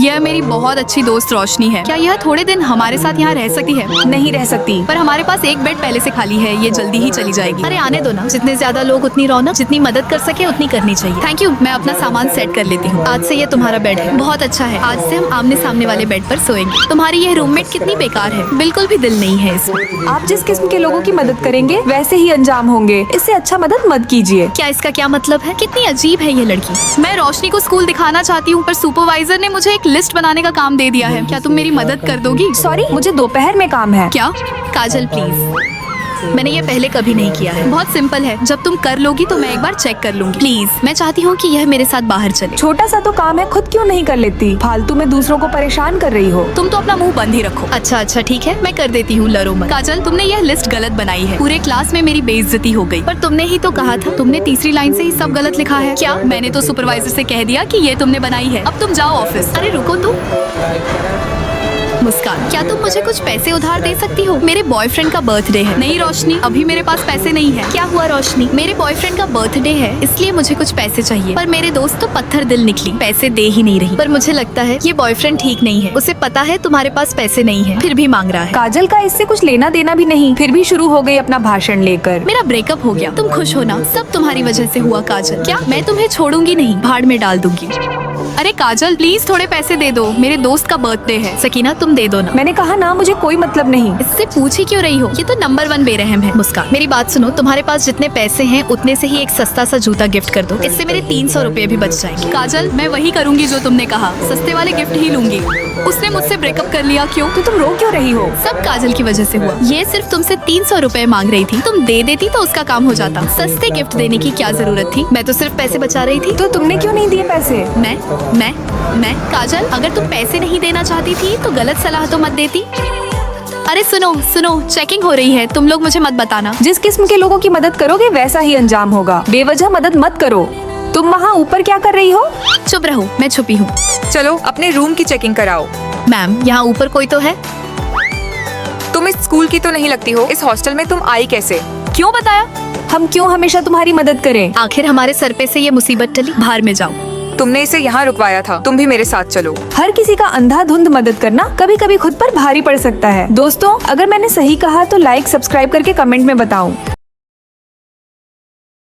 यह मेरी बहुत अच्छी दोस्त रोशनी है। क्या यह थोड़े दिन हमारे साथ यहाँ रह सकती है? नहीं रह सकती। पर हमारे पास एक बेड पहले से खाली है, ये जल्दी ही चली जाएगी। अरे आने दो ना, जितने ज्यादा लोग उतनी रौनक, जितनी मदद कर सके उतनी करनी चाहिए। थैंक यू, मैं अपना सामान सेट कर लेती हूँ। आज से ये तुम्हारा बेड है। बहुत अच्छा है, आज से हम आमने सामने वाले बेड पर सोएंगे। तुम्हारी यह रूममेट कितनी बेकार है, बिल्कुल भी दिल नहीं है इसमें। आप जिस किस्म के लोगों की मदद करेंगे वैसे ही अंजाम होंगे। इससे अच्छा मदद मत कीजिए। क्या इसका क्या मतलब है? कितनी अजीब है ये लड़की। मैं रोशनी को स्कूल दिखाना चाहती हूँ, पर सुपरवाइजर ने मुझे एक लिस्ट बनाने का काम दे दिया है। क्या तुम मेरी मदद कर दोगी? सॉरी, मुझे दोपहर में काम है। क्या? काजल प्लीज, मैंने ये पहले कभी नहीं किया है। बहुत सिंपल है, जब तुम कर लोगी तो मैं एक बार चेक कर लूंगी। प्लीज, मैं चाहती हूँ कि यह मेरे साथ बाहर चले। छोटा सा तो काम है, खुद क्यों नहीं कर लेती? फालतू में दूसरों को परेशान कर रही हो। तुम तो अपना मुंह बंद ही रखो। अच्छा ठीक है, मैं कर देती हूँ, लरो मत। काजल, तुमने यह लिस्ट गलत बनाई है। पूरे क्लास में मेरी बेइज्जती हो गई। पर तुमने ही तो कहा था, तुमने तीसरी लाइन से ही सब गलत लिखा है। क्या? मैंने तो सुपरवाइजर से कह दिया कि ये तुमने बनाई है। अब तुम जाओ ऑफिस। अरे रुको तुम। मुस्कान, क्या तुम मुझे कुछ पैसे उधार दे सकती हो? मेरे बॉयफ्रेंड का बर्थडे है। नहीं रोशनी, अभी मेरे पास पैसे नहीं है। क्या हुआ रोशनी? मेरे बॉयफ्रेंड का बर्थडे है, इसलिए मुझे कुछ पैसे चाहिए। पर मेरे दोस्त तो पत्थर दिल निकली, पैसे दे ही नहीं रही। पर मुझे लगता है ये बॉयफ्रेंड ठीक नहीं है। उसे पता है तुम्हारे पास पैसे नहीं है, फिर भी मांग रहा है। काजल का इससे कुछ लेना देना भी नहीं, फिर भी शुरू हो गई अपना भाषण लेकर। मेरा ब्रेकअप हो गया, तुम खुश हो ना? सब तुम्हारी वजह से हुआ काजल। क्या? मैं तुम्हें छोड़ूंगी नहीं, भाड़ में डाल दूंगी। अरे काजल प्लीज थोड़े पैसे दे दो, मेरे दोस्त का बर्थडे है। सकीना तुम दे दो ना। मैंने कहा ना, मुझे कोई मतलब नहीं। इससे पूछ ही क्यों रही हो? ये तो नंबर 1 बेरहम है। मुस्कान, मेरी बात सुनो, तुम्हारे पास जितने पैसे हैं उतने से ही एक सस्ता सा जूता गिफ्ट कर दो। इससे मेरे 300 रुपए भी बच जाएंगे। काजल, मैं वही करूंगी जो तुमने कहा, सस्ते वाले गिफ्ट ही लूंगी। उसने मुझसे ब्रेकअप कर लिया। क्यों? तो तुम रो क्यों रही हो? सब काजल की वजह से हुआ। ये सिर्फ तुमसे 300 रुपए मांग रही थी, तुम दे देती तो उसका काम हो जाता। सस्ते गिफ्ट देने की क्या जरूरत थी? मैं तो सिर्फ पैसे बचा रही थी। तो तुमने क्यों नहीं दिए पैसे? मैं काजल, अगर तुम पैसे नहीं देना चाहती थी तो गलत सलाह तो मत देती। अरे सुनो, चेकिंग हो रही है, तुम लोग मुझे मत बताना। जिस किस्म के लोगों की मदद करोगे वैसा ही अंजाम होगा। बेवजह मदद मत करो। तुम वहाँ ऊपर क्या कर रही हो? चुप रहो, मैं छुपी हूँ। चलो अपने रूम की चेकिंग कराओ। मैम, यहाँ ऊपर कोई तो है। तुम इस स्कूल की तो नहीं लगती हो, इस हॉस्टल में तुम आई कैसे? क्यों बताया? हम क्यों हमेशा तुम्हारी मदद करें? आखिर हमारे सर पे से ये मुसीबत टली, बाहर में जाओ। तुमने इसे यहाँ रुकवाया था, तुम भी मेरे साथ चलो। हर किसी का अंधाधुंध मदद करना कभी कभी खुद पर भारी पड़ सकता है। दोस्तों, अगर मैंने सही कहा तो लाइक सब्सक्राइब करके कमेंट में बताओ।